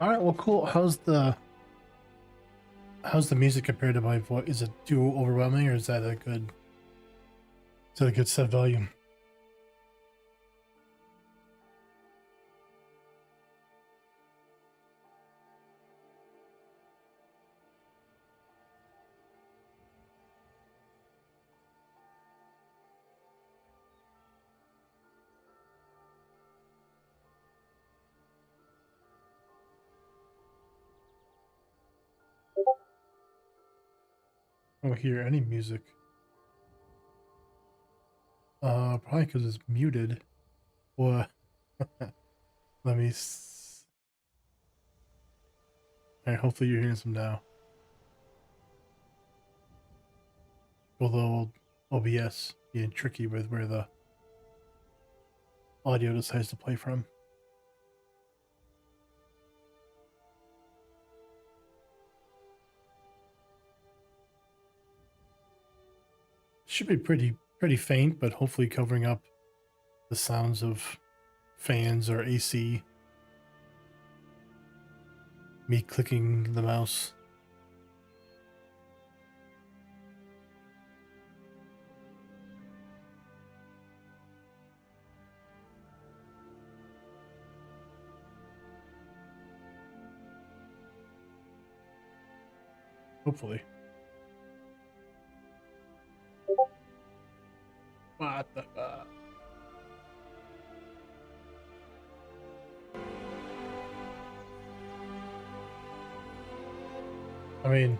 All right, well, cool. How's the music compared to my voice? Is it too overwhelming, or is that a good set volume? I don't hear any music. Probably because it's muted. What? Let me. All right, hopefully you're hearing some now. Although OBS being tricky with where the audio decides to play from. Should be pretty faint, but hopefully covering up the sounds of fans or AC. Me clicking the mouse. Hopefully. What the fuck? I mean,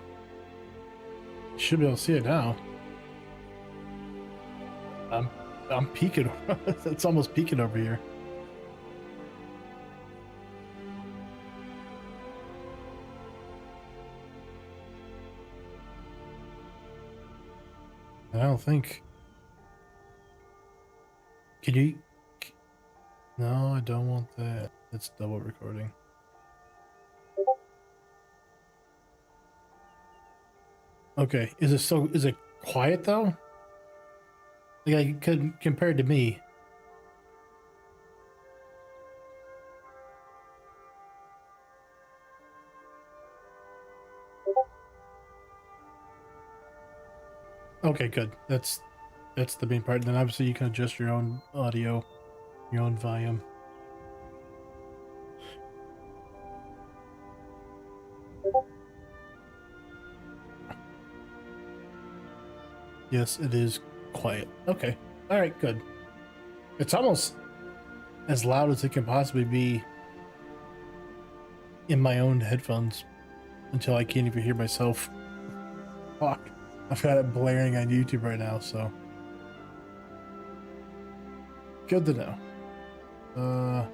you should be able to see it now. I'm I'm peeking. It's almost peeking over here. I don't think. Can you? No, I don't want that. It's double recording. Okay, is it quiet though? Like I could compared to me. Okay, good. That's the main part. Then obviously you can adjust your own audio, your own volume. Yes, it is quiet. Okay. All right, good. It's almost as loud as it can possibly be in my own headphones until I can't even hear myself. Fuck. I've got it blaring on YouTube right now, so good to know. Uh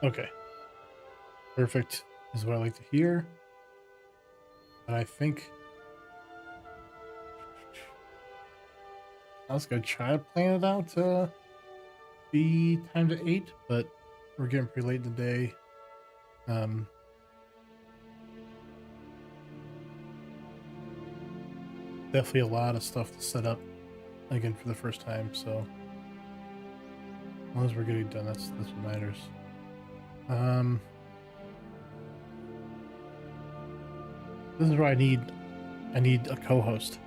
okay. Perfect is what I like to hear. And I think I was gonna try to plan it out to be timed at 8, but we're getting pretty late in the day. Um Definitely a lot of stuff to set up again for the first time, so as long as we're getting done, that's what matters. Um this is where I need a co-host.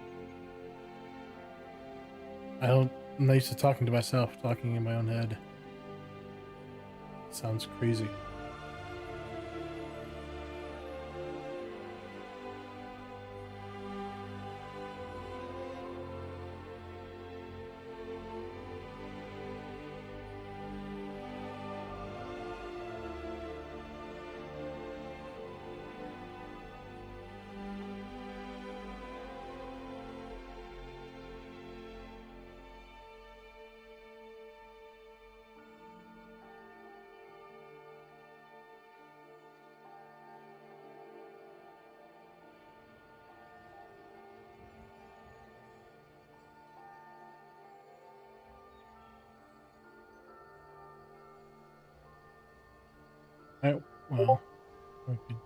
I'm not used to talking to myself, talking in my own head. It sounds crazy. Well, we could-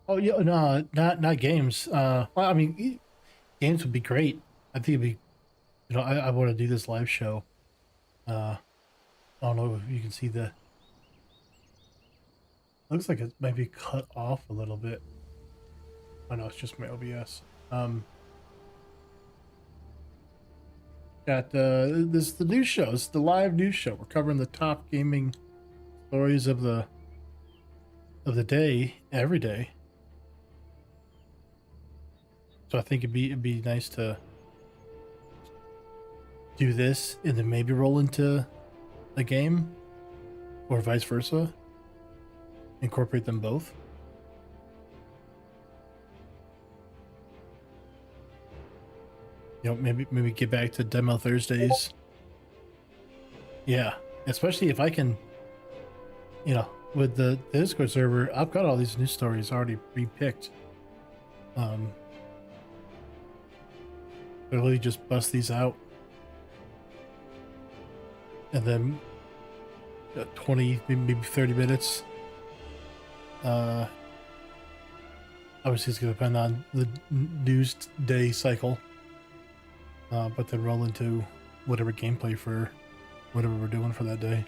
oh yeah, no, not games. Well, I mean, games would be great. I think it'd be, I want to do this live show. Uh, I don't know if you can see the. Looks like it might be cut off a little bit. Oh no, it's just my OBS. Got this the news show. It's the live news show. We're covering the top gaming stories of the day every day. So I think it'd be nice to do this and then maybe roll into a game, or vice versa. Incorporate them both. Maybe get back to demo Thursdays. Yeah, especially if I can, with the Discord server, I've got all these news stories already pre-picked. Really just bust these out, and then 20, maybe 30 minutes. Obviously, it's going to depend on the news day cycle. But then roll into whatever gameplay for whatever we're doing for that day.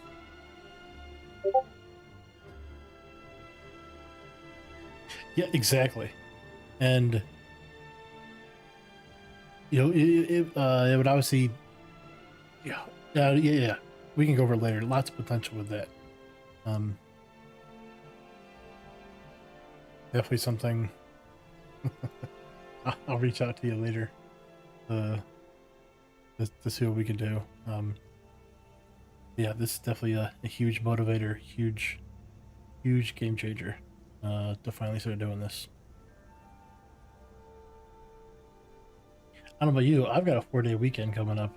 Yeah, exactly. And it would obviously, yeah. We can go over it later. Lots of potential with that. Definitely something. I'll reach out to you later. To see what we can do. Yeah, this is definitely a huge motivator, huge game changer to finally start doing this. I don't know about you, I've got a 4-day weekend coming up.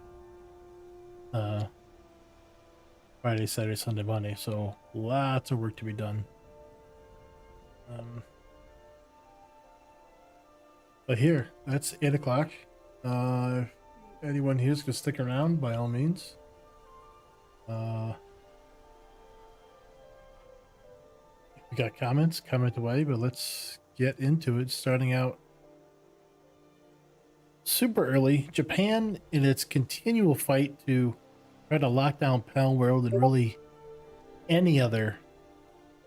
Friday, Saturday, Sunday, Monday, so lots of work to be done. But here, that's 8 o'clock. Anyone here's gonna stick around, by all means. We got comments, comment away, but let's get into it. Starting out super early, Japan in its continual fight to try to lock down Palworld and really any other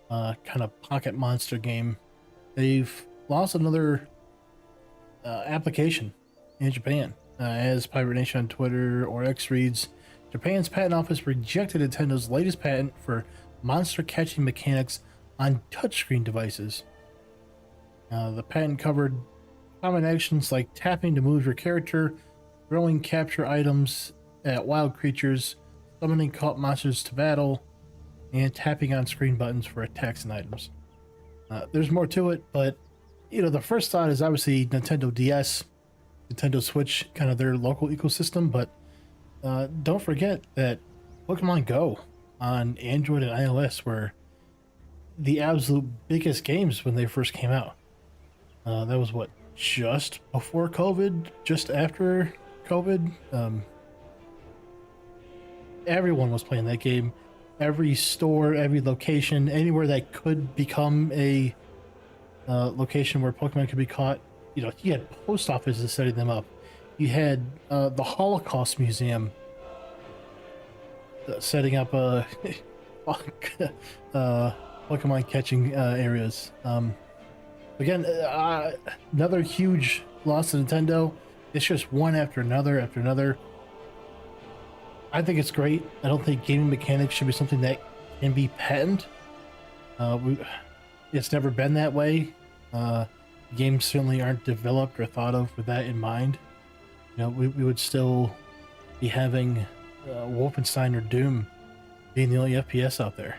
kind of pocket monster game. They've lost another application in Japan. As Pirate Nation on Twitter or X reads, Japan's patent office rejected Nintendo's latest patent for monster catching mechanics on touchscreen devices. The patent covered common actions like tapping to move your character, throwing capture items at wild creatures, summoning caught monsters to battle, and tapping on screen buttons for attacks and items. There's more to it, but the first thought is obviously Nintendo DS, Nintendo Switch, kind of their local ecosystem, but don't forget that Pokemon Go on Android and iOS were the absolute biggest games when they first came out. That was what, just before COVID, just after COVID. Everyone was playing that game. Every store, every location, anywhere that could become a location where Pokemon could be caught. You had post offices setting them up. You had the Holocaust Museum setting up Pokemon catching areas. Again, another huge loss to Nintendo. It's just one after another after another. I think it's great. I don't think gaming mechanics should be something that can be patented. It's never been that way. Games certainly aren't developed or thought of with that in mind. We would still be having Wolfenstein or Doom being the only FPS out there.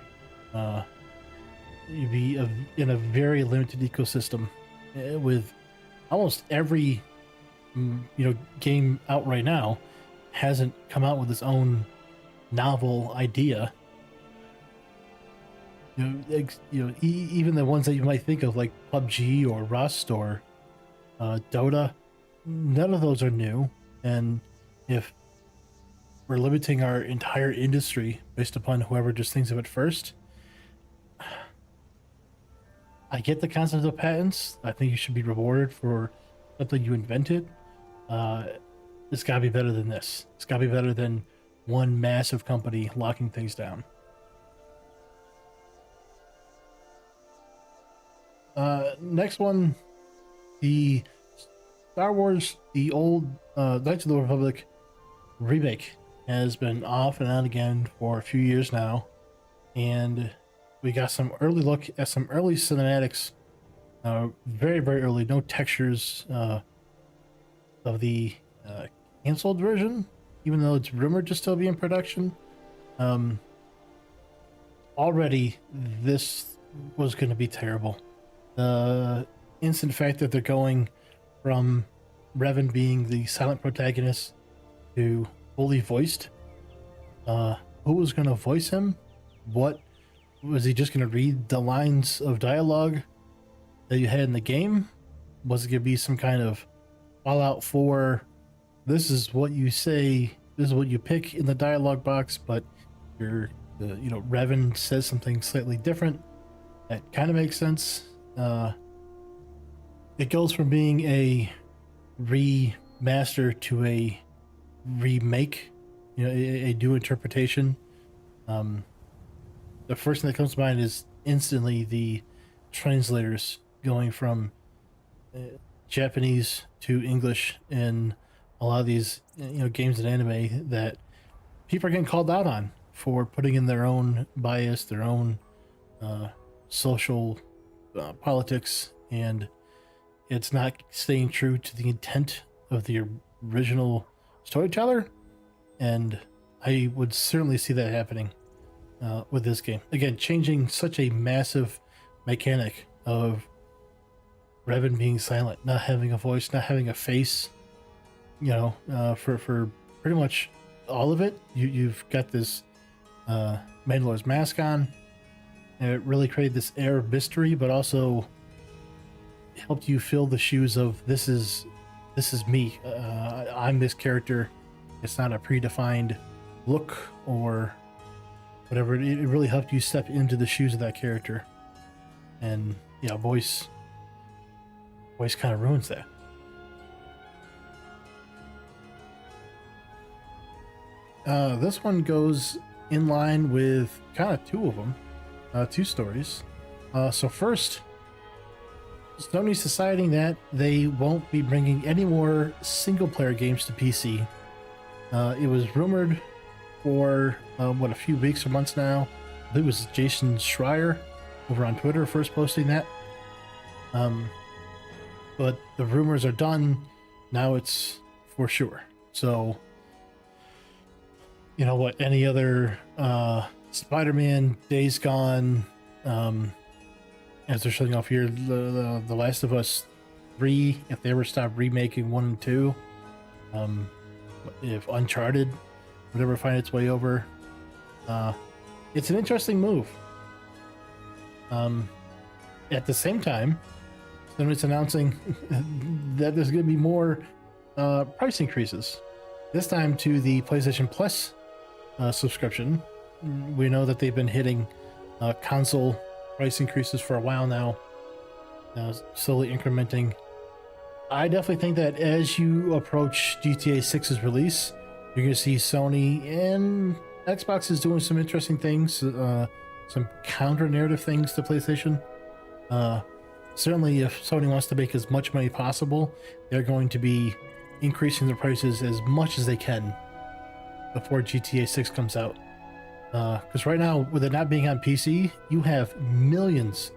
You'd be in a very limited ecosystem with almost every game out right now hasn't come out with its own novel idea. Even the ones that you might think of like PUBG or Rust or Dota, none of those are new. And if we're limiting our entire industry based upon whoever just thinks of it first, I get the concept of patents. I think you should be rewarded for something you invented. It's got to be better than this. It's got to be better than one massive company locking things down. Next one, the Star Wars, the old Knights of the Republic remake has been off and on again for a few years now, and we got some early look at some early cinematics, very early, no textures of the canceled version, even though it's rumored to still be in production. Already this was going to be terrible. The instant fact that they're going from Revan being the silent protagonist to fully voiced. Who was going to voice him? What was he just going to read the lines of dialogue that you had in the game? Was it going to be some kind of Fallout 4? This is what you say. This is what you pick in the dialogue box, but Revan says something slightly different. That kind of makes sense. It goes from being a remaster to a remake, a new interpretation. The first thing that comes to mind is instantly the translators going from Japanese to English in a lot of these games and anime that people are getting called out on for putting in their own bias, their own social politics, and it's not staying true to the intent of the original storyteller. And I would certainly see that happening with this game. Again, changing such a massive mechanic of Revan being silent, not having a voice, not having a face, for pretty much all of it. You've got this Mandalorian's mask on, and it really created this air of mystery, but also helped you fill the shoes of this is me. I'm this character. It's not a predefined look or whatever. It really helped you step into the shoes of that character. And yeah, voice kind of ruins that. This one goes in line with kind of two of them, two stories. So first, Sony's deciding that they won't be bringing any more single-player games to PC. It was rumored for a few weeks or months now. I think it was Jason Schreier over on Twitter first posting that. But the rumors are done. Now it's for sure. So, any other Spider-Man, Days Gone, as they're showing off here, the Last of Us 3, if they ever stop remaking 1 and 2, if Uncharted would ever find its way over, it's an interesting move. At the same time, Sony's announcing that there's going to be more price increases, this time to the PlayStation Plus subscription. We know that they've been hitting console price increases for a while now, slowly incrementing. I definitely think that as you approach GTA 6's release, you're going to see Sony and Xbox is doing some interesting things, some counter-narrative things to PlayStation. Certainly, if Sony wants to make as much money possible, they're going to be increasing their prices as much as they can before GTA 6 comes out. Because right now, with it not being on PC, you have millions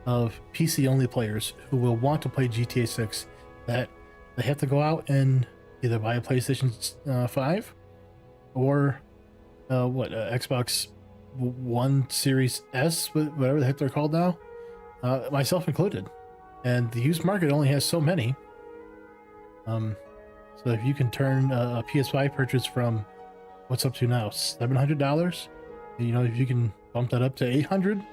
of PC-only players who will want to play GTA 6 that they have to go out and either buy a PlayStation 5 or Xbox One Series S, whatever the heck they're called now, myself included. And the used market only has so many. So if you can turn a PS5 purchase from what's up to now, $700, if you can bump that up to $800,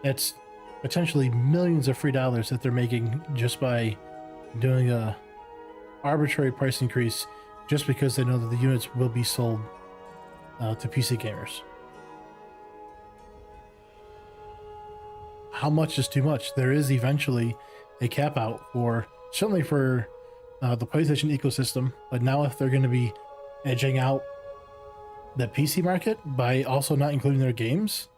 that's potentially millions of free dollars that they're making just by doing arbitrary price increase just because they know that the units will be sold to PC gamers. How much is too much? There is eventually a cap out for, certainly for the PlayStation ecosystem, but now if they're going to be edging out the PC market by also not including their games,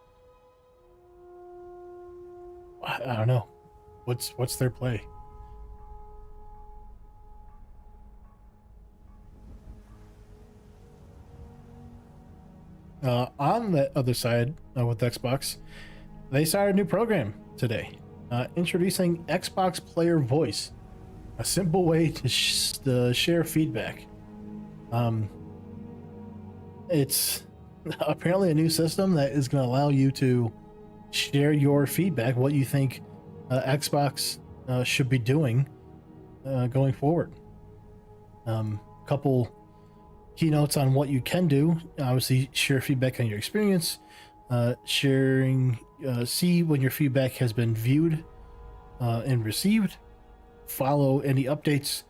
I don't know. What's their play? On the other side with Xbox, they started a new program today, introducing Xbox Player Voice, a simple way to share feedback. It's apparently a new system that is going to allow you to share your feedback, what you think Xbox should be doing going forward. Couple keynotes on what you can do. Obviously, share feedback on your experience, see when your feedback has been viewed and received, follow any updates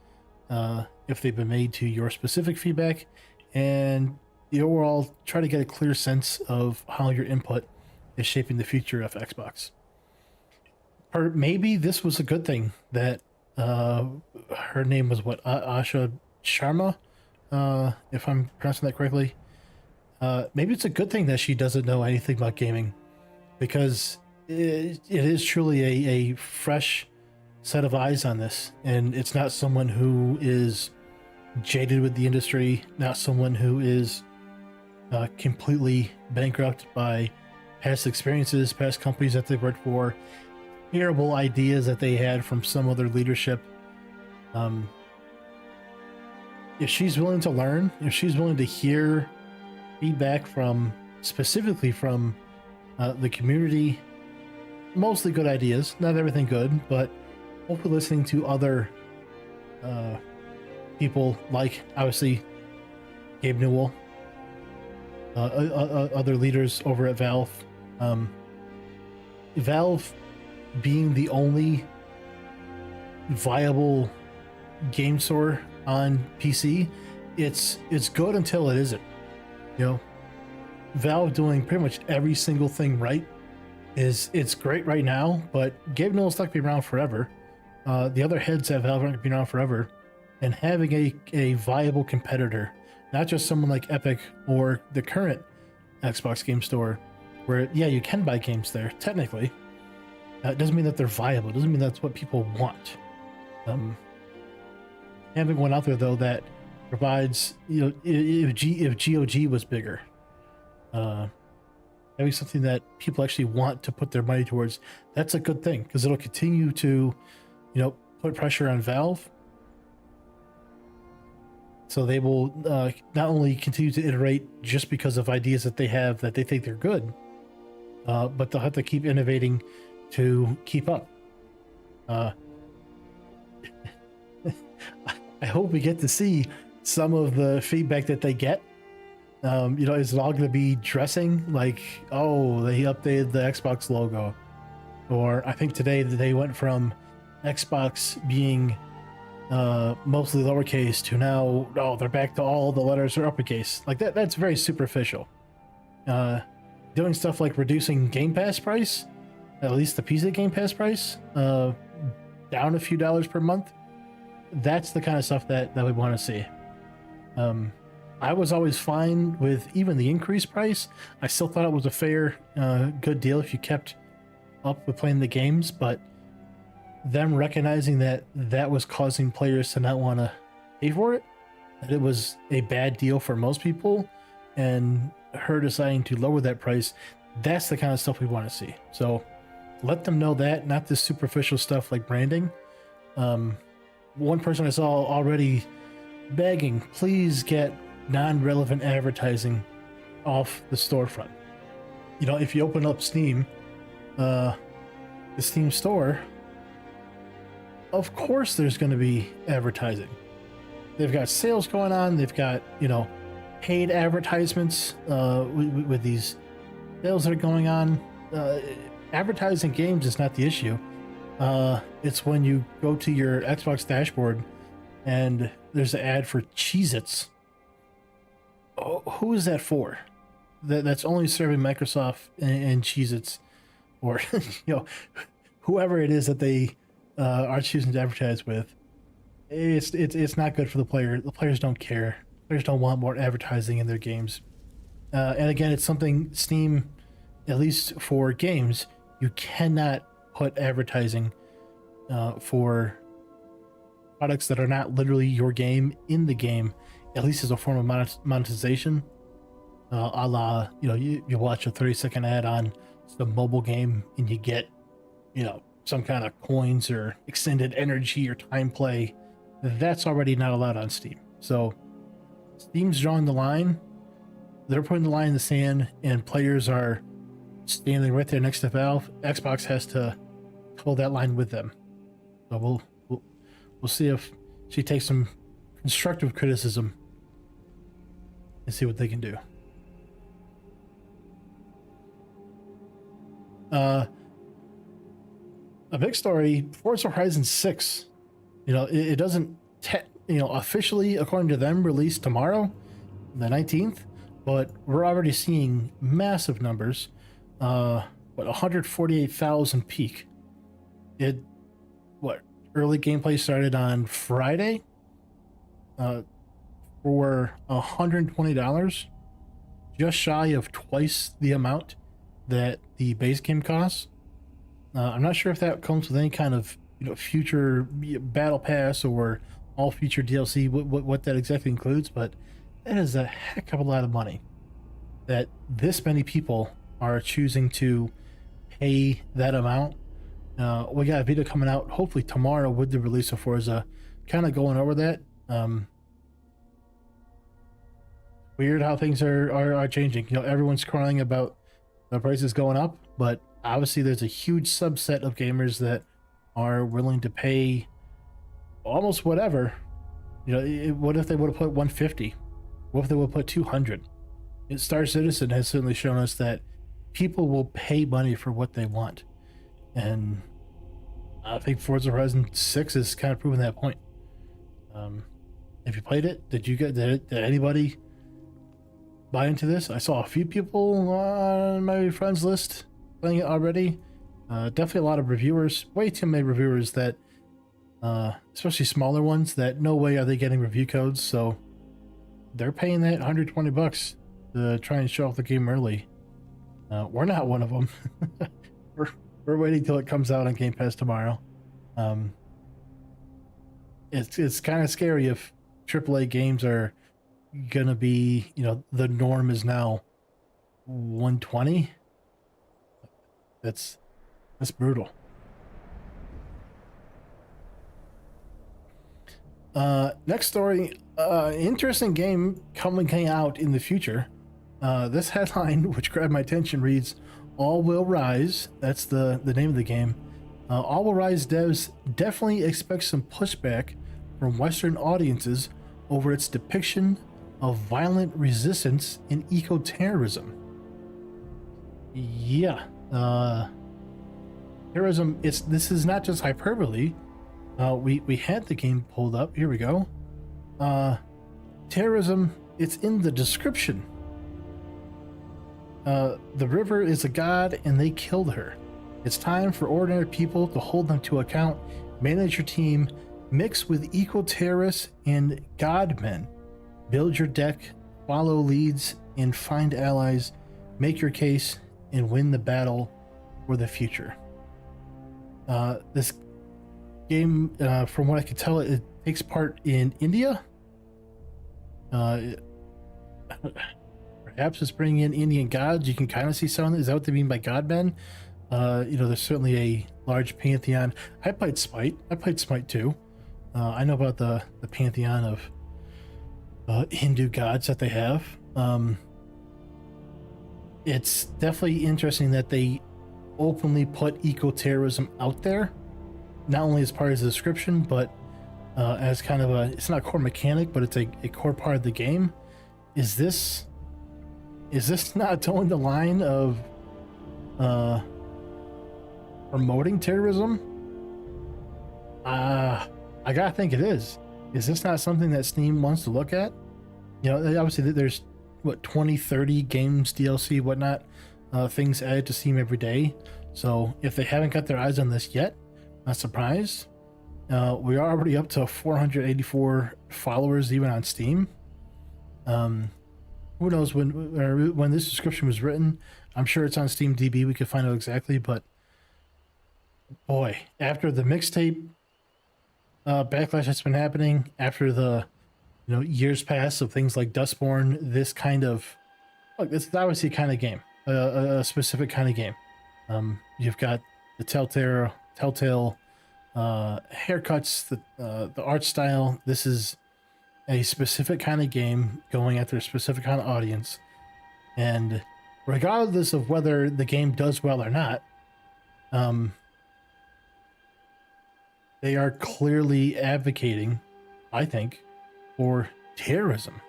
if they've been made to your specific feedback, and the overall try to get a clear sense of how your input is shaping the future of Xbox. Or maybe this was a good thing that her name was Asha Sharma, if I'm pronouncing that correctly. Maybe it's a good thing that she doesn't know anything about gaming, because it is truly a fresh set of eyes on this, and it's not someone who is jaded with the industry, not someone who is completely bankrupt by past experiences, past companies that they've worked for, terrible ideas that they had from some other leadership. If she's willing to learn, if she's willing to hear feedback from, specifically from the community, mostly good ideas, not everything good, but hopefully listening to other people like, obviously, Gabe Newell, other leaders over at Valve. Valve being the only viable game store on PC, it's good until it isn't. You know, Valve doing pretty much every single thing right it's great right now, but Gabe Newell's not gonna be around forever. The other heads at Valve aren't gonna be around forever, and having a viable competitor, not just someone like Epic or the current Xbox Game Store, where yeah, you can buy games there technically. It doesn't mean that they're viable. It doesn't mean that's what people want. Having one out there though that provides, you know, if GOG was bigger, having something that people actually want to put their money towards, that's a good thing, because it'll continue to, you know, put pressure on Valve. So they will not only continue to iterate just because of ideas that they have that they think they're good, but they'll have to keep innovating to keep up. I hope we get to see some of the feedback that they get. You know, is it all going to be dressing like, oh, they updated the Xbox logo? Or I think today they went from Xbox being mostly lowercase to now, oh, they're back to all the letters are uppercase. Like that's very superficial. Doing stuff like reducing Game Pass price, at least the PC Game Pass price, down a few dollars per month. That's the kind of stuff that we want to see. I was always fine with even the increased price. I still thought it was a fair, good deal if you kept up with playing the games, but them recognizing that that was causing players to not want to pay for it, that it was a bad deal for most people, and her deciding to lower that price, that's the kind of stuff we want to see. So let them know that, not this superficial stuff like branding. One person I saw already begging, please get non-relevant advertising off the storefront. You know, if you open up Steam, the Steam store, of course there's going to be advertising. They've got sales going on. They've got, you know, paid advertisements with these sales that are going on. Advertising games is not the issue. It's when you go to your Xbox dashboard and there's an ad for Cheez-Its. Oh, who is that for? That's only serving Microsoft and Cheez-Its, or whoever it is that they are choosing to advertise with. It's not good for the player. The players don't care. Players don't want more advertising in their games. And again, it's something Steam, at least for games, you cannot put advertising for products that are not literally your game in the game, at least as a form of monetization. A la, you watch a 30-second ad on some mobile game and you get, some kind of coins or extended energy or time play. That's already not allowed on Steam. So Steam's drawing the line. They're putting the line in the sand, and players are standing right there next to Valve. Xbox has to hold that line with them. So we'll see if she takes some constructive criticism and see what they can do. A big story: Forza Horizon 6. It doesn't officially, according to them, release tomorrow, the 19th, but we're already seeing massive numbers. 148,000 peak. Early gameplay started on Friday for $120, just shy of twice the amount that the base game costs. I'm not sure if that comes with any kind of future battle pass or all future DLC, what that exactly includes, but that is a heck of a lot of money that this many people are choosing to pay that amount. We got a video coming out hopefully tomorrow with the release of Forza, kind of going over that. Weird how things are changing. Everyone's crying about the prices going up, but obviously there's a huge subset of gamers that are willing to pay almost whatever. What if they would have put 150? What if they would have put 200? Star Citizen has certainly shown us that people will pay money for what they want, and I think Forza Horizon 6 is kind of proving that point. Have you played it? Did anybody buy into this? I saw a few people on my friends list playing it already. Definitely a lot of reviewers, way too many reviewers that, especially smaller ones, that no way are they getting review codes, so they're paying that $120 to try and show off the game early. We're not one of them. we're waiting till it comes out on Game Pass tomorrow. It's kind of scary if AAA games are gonna be, the norm is now 120. That's brutal. Next story, interesting game coming out in the future. This headline, which grabbed my attention, reads, "All Will Rise." That's the name of the game. All Will Rise devs definitely expect some pushback from Western audiences over its depiction of violent resistance and eco-terrorism. Yeah, terrorism. This is not just hyperbole. We had the game pulled up. Here we go. Terrorism. It's in the description. The river is a god and they killed her. It's time for ordinary people to hold them to account, manage your team, mix with eco-terrorists and godmen. Build your deck, follow leads, and find allies. Make your case and win the battle for the future. This game, from what I can tell, it takes part in India. Perhaps it's bringing in Indian gods. You can kind of see some of it. Is that what they mean by godmen? There's certainly a large pantheon. I played Smite. I played Smite too. I know about the pantheon of Hindu gods that they have. It's definitely interesting that they openly put eco-terrorism out there, not only as part of the description, but as kind of it's not a core mechanic, but it's a core part of the game. Is this not towing the line of promoting terrorism? I gotta think it is. is this not something that Steam wants to look at? You know, obviously there's what 20, 30 games, DLC, whatnot, things added to Steam every day. So if they haven't got their eyes on this yet, not surprised. We are already up to 484 followers even on Steam. Who knows when this description was written? I'm sure it's on SteamDB. We could find out exactly, but boy, after the mixtape backlash that's been happening, after the years past of things like Dustborn, this kind of this is obviously a kind of game, a specific kind of game. You've got the telltale haircuts, the art style. This is a specific kind of game going after a specific kind of audience, and regardless of whether the game does well or not, they are clearly advocating, I think, for terrorism.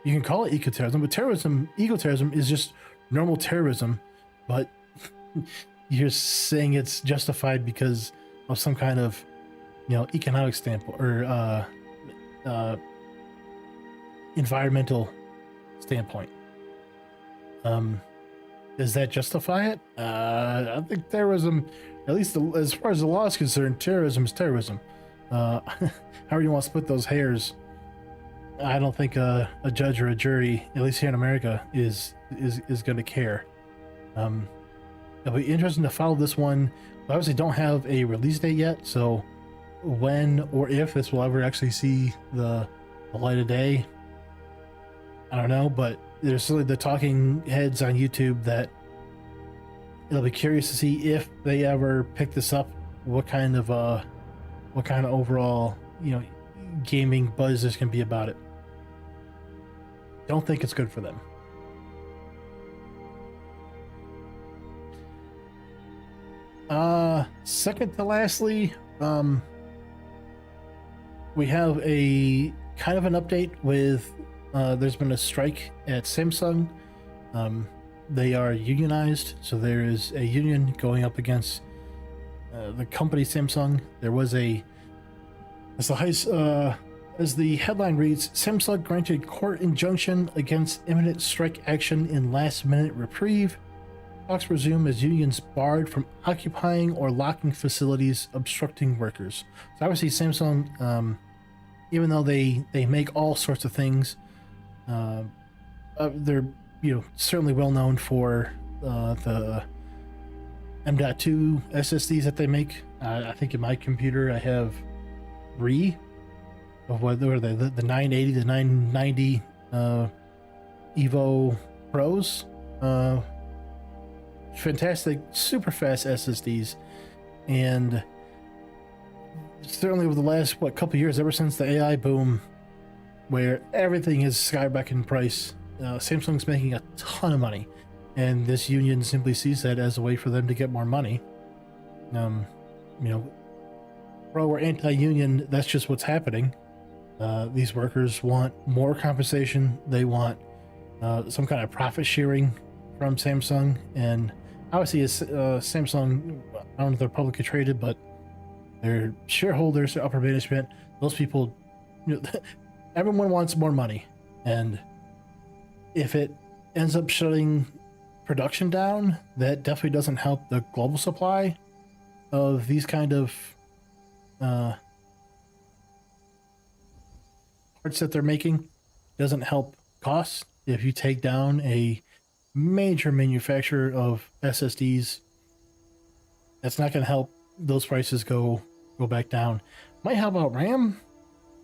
You can call it eco-terrorism, but eco-terrorism is just normal terrorism, but you're saying it's justified because of some kind of, economic standpoint or environmental standpoint. Does that justify it? I think terrorism, at least as far as the law is concerned, terrorism is terrorism. However you want to split those hairs, I don't think a judge or a jury, at least here in America, is going to care. It'll be interesting to follow this one. We obviously don't have a release date yet, so when or if this will ever actually see the light of day, I don't know, but there's certainly the talking heads on YouTube that it'll be curious to see if they ever pick this up, what kind of overall, gaming buzz there's gonna be about it. Don't think it's good for them. Second to lastly, we have a kind of an update with there's been a strike at Samsung. They are unionized, so there is a union going up against the company Samsung. There was as the headline reads, Samsung granted court injunction against imminent strike action in last-minute reprieve. Talks resume as unions barred from occupying or locking facilities, obstructing workers. So obviously Samsung, even though they make all sorts of things, they're certainly well known for the M.2 SSDs that they make. I think in my computer I have 3 of what are they, the 980, the 990 Evo Pros. Fantastic, super fast SSDs, and certainly over the last couple years, ever since the AI boom, where everything is skyrocketing in price, Samsung's making a ton of money, and this union simply sees that as a way for them to get more money. Pro or anti-union, that's just what's happening. These workers want more compensation. They want some kind of profit sharing from Samsung, and obviously Samsung, I don't know if they're publicly traded, but their shareholders, their upper management, those people, everyone wants more money, and if it ends up shutting production down, that definitely doesn't help the global supply of these kind of parts that they're making. Doesn't help costs. If you take down a major manufacturer of SSDs, that's not going to help those prices go back down. Might help out RAM.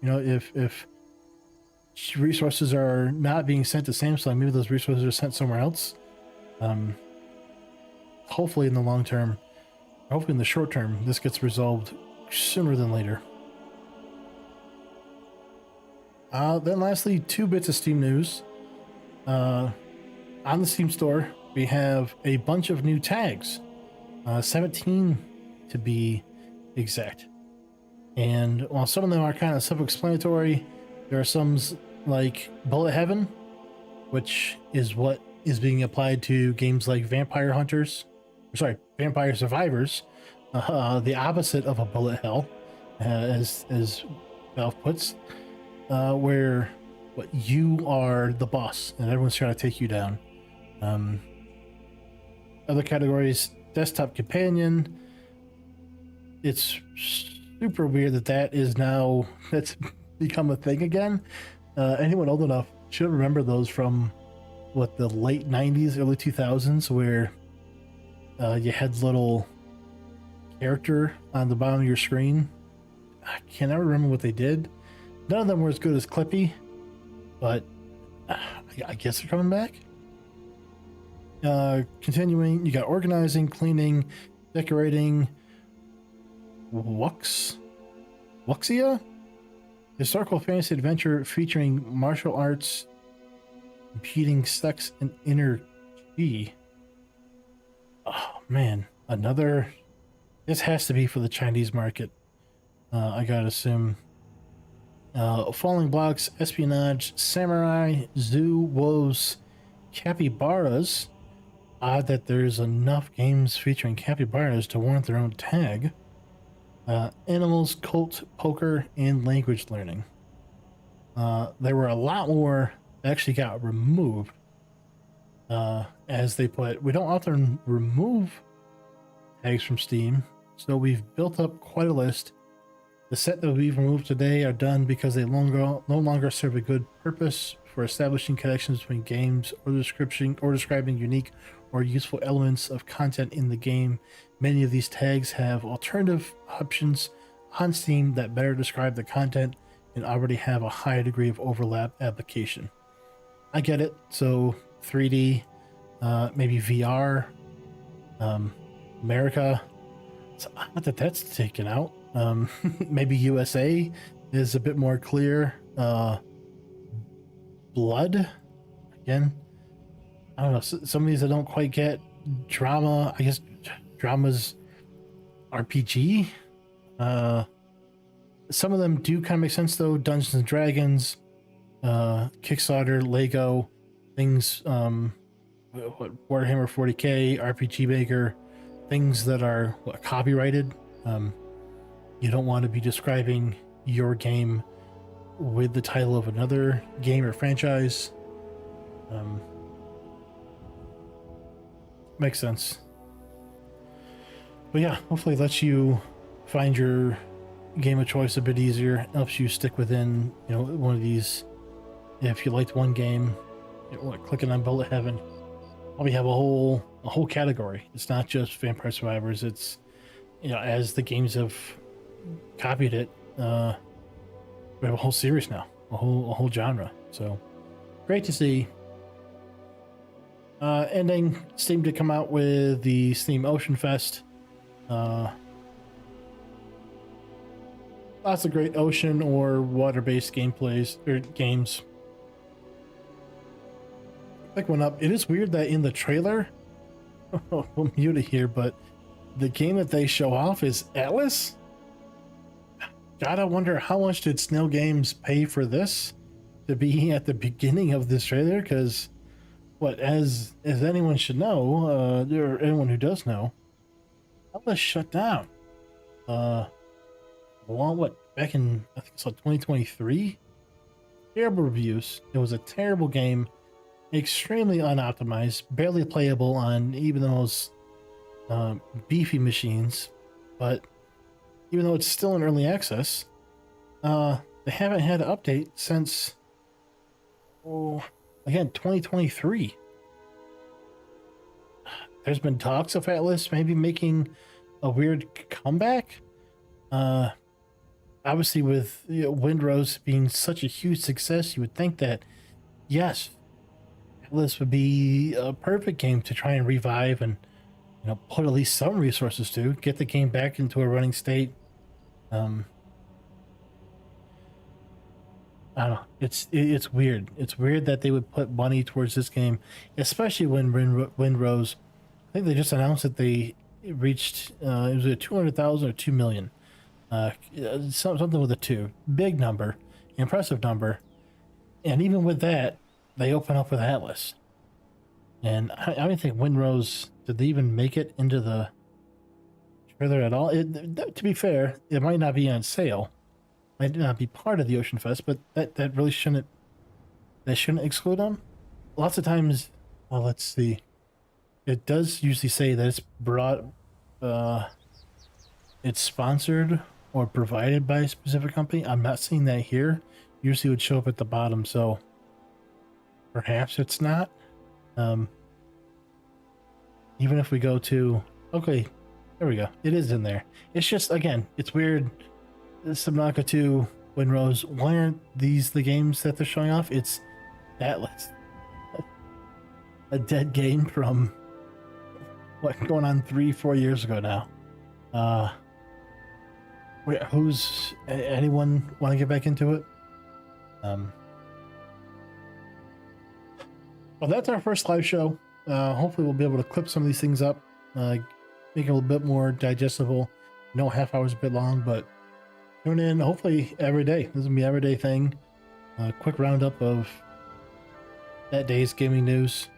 If resources are not being sent to Samsung, maybe those resources are sent somewhere else. Hopefully in the long term, hopefully in the short term, this gets resolved sooner than later. Then lastly, 2 bits of Steam news. On the Steam store, we have a bunch of new tags, 17 to be exact. And while some of them are kind of self-explanatory, there are some like Bullet Heaven, which is what is being applied to games like Vampire Survivors, the opposite of a bullet hell, as Valve puts, where what you are the boss and everyone's trying to take you down. Other categories: desktop companion. It's super weird that is now that's become a thing again. Anyone old enough should remember those from what the late 90s, early 2000s, where you had little character on the bottom of your screen. I can't ever remember what they did. None of them were as good as Clippy, but I guess they're coming back. Continuing, you got organizing, cleaning, decorating, Wuxia? Historical fantasy adventure featuring martial arts, competing sex, and inner chi. Oh man, another. This has to be for the Chinese market. I gotta assume. Falling Blocks, Espionage, Samurai, Zoo, Wolves, Capybaras. Odd that there's enough games featuring capybaras to warrant their own tag. Animals, Cult, Poker, and Language Learning. There were a lot more that actually got removed. As they put, we don't often remove tags from Steam, so we've built up quite a list. The set that we've removed today are done because they no longer serve a good purpose for establishing connections between games or describing unique or useful elements of content in the game. Many of these tags have alternative options on Steam that better describe the content and already have a high degree of overlap application. I get it. So 3D, maybe VR, America. So not that that's taken out. Maybe USA is a bit more clear. Blood, again, I don't know. Some of these I don't quite get. Drama, I guess drama's RPG. Some of them do kind of make sense though. Dungeons and Dragons, Kickstarter, Lego, things, Warhammer 40k, RPG Maker, things that are copyrighted. You don't want to be describing your game with the title of another game or franchise. Makes sense. But yeah, hopefully it lets you find your game of choice a bit easier. Helps you stick within, one of these. If you liked one game, clicking on Bullet Heaven, probably have a whole category. It's not just Vampire Survivors. It's, as the games have copied it, we have a whole series now, a whole genre. So great to see. Ending, Steam to come out with the Steam Ocean Fest. Lots of great ocean or water-based gameplays or games. Pick one up. It is weird that in the trailer, we'll mute it here, but the game that they show off is Atlas. Gotta wonder how much did Snail Games pay for this to be at the beginning of this trailer? Because as anyone should know, or anyone who does know, Atlas shut down. Back in, I think it's like 2023? Terrible reviews. It was a terrible game, extremely unoptimized, barely playable on even the most beefy machines. But even though it's still in early access, they haven't had an update since, again, 2023. There's been talks of Atlas maybe making a weird comeback. Obviously, with Windrose being such a huge success, you would think that, yes, Atlas would be a perfect game to try and revive and put at least some resources to get the game back into a running state. I don't know. It's weird. It's weird that they would put money towards this game, especially when Windrose. I think they just announced that they reached it was a 200,000 or 2 million. Something with a 2. Big number, impressive number, and even with that, they open up with Atlas. And I don't think Windrose, did they even make it into the trailer at all? To be fair, it might not be on sale. might not be part of the Ocean Fest, but that really shouldn't exclude them. Lots of times, well, let's see. It does usually say that it's sponsored or provided by a specific company. I'm not seeing that here. Usually it would show up at the bottom, so perhaps it's not. Even if we go to, okay, there we go. It is in there. It's just, again, it's weird. Subnautica 2, Windrose, why aren't these the games that they're showing off? It's Atlas. A dead game from what, going on 3-4 years ago now. Who's anyone want to get back into it? Well, that's our first live show. Hopefully we'll be able to clip some of these things up, make it a little bit more digestible. I know half hour's a bit long, but tune in hopefully every day. This is gonna be an everyday thing. Quick roundup of that day's gaming news.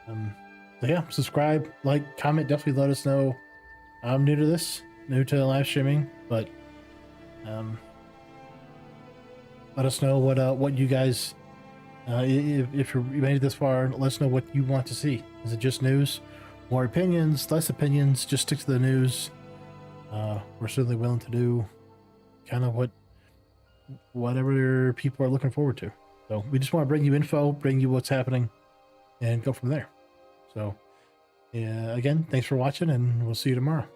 So yeah, subscribe, like, comment, definitely let us know. I'm new to this, new to live streaming, but let us know what you guys, if you made it this far, let us know what you want to see. Is it just news, more opinions, less opinions? Just stick to the news. We're certainly willing to do kind of whatever people are looking forward to. So we just want to bring you info, bring you what's happening, and go from there. So yeah, again, thanks for watching, and we'll see you tomorrow.